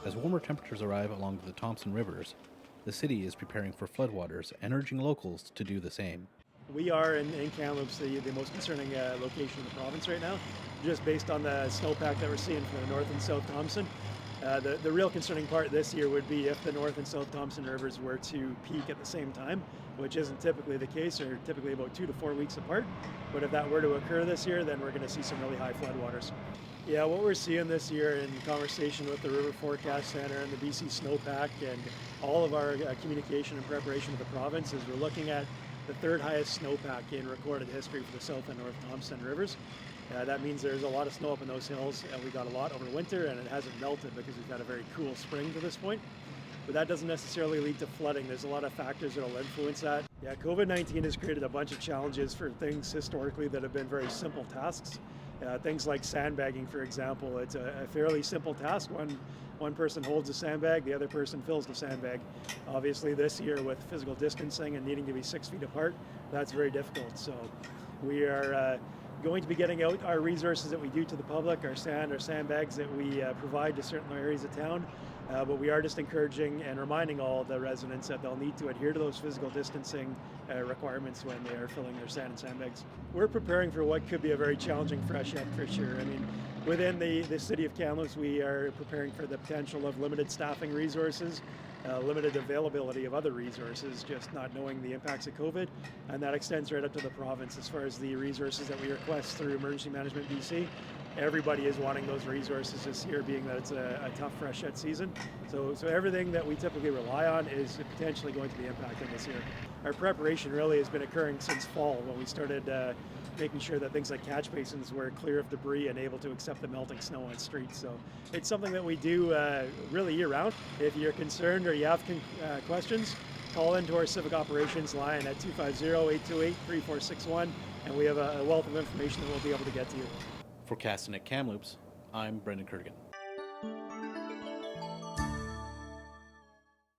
As warmer temperatures arrive along the Thompson Rivers, the city is preparing for floodwaters and urging locals to do the same. We are in Kamloops, the most concerning location in the province right now, just based on the snowpack that we're seeing from the North and South Thompson. The real concerning part this year would be if the North and South Thompson rivers were to peak at the same time, which isn't typically the case, or typically about 2 to 4 weeks apart. But if that were to occur this year, then we're going to see some really high floodwaters. Yeah, what we're seeing this year in conversation with the River Forecast Centre and the BC Snowpack and all of our communication and preparation with the province is we're looking at the third highest snowpack in recorded history for the South and North Thompson rivers. That means there's a lot of snow up in those hills, and we got a lot over winter, and it hasn't melted because we've had a very cool spring to this point. But that doesn't necessarily lead to flooding. There's a lot of factors that will influence that. Yeah, COVID-19 has created a bunch of challenges for things historically that have been very simple tasks. Things like sandbagging, for example. It's a fairly simple task. One person holds a sandbag, the other person fills the sandbag. Obviously this year with physical distancing and needing to be 6 feet apart, that's very difficult. So we are going to be getting out our resources that we do to the public, our sandbags that we provide to certain areas of town. But we are just encouraging and reminding all the residents that they'll need to adhere to those physical distancing requirements when they are filling their sand and sandbags. We're preparing for what could be a very challenging freshet for sure. I mean, within the city of Kamloops, we are preparing for the potential of limited staffing resources, limited availability of other resources, just not knowing the impacts of COVID. And that extends right up to the province as far as the resources that we request through Emergency Management BC. Everybody is wanting those resources this year, being that it's a tough freshet season. So everything that we typically rely on is potentially going to be impacted this year. Our preparation really has been occurring since fall when we started making sure that things like catch basins were clear of debris and able to accept the melting snow on streets. So it's something that we do really year round. If you're concerned or you have questions, call into our Civic Operations line at 250-828-3461, and we have a wealth of information that we'll be able to get to you. Forecasting at Kamloops, I'm Brendan Kurtigan.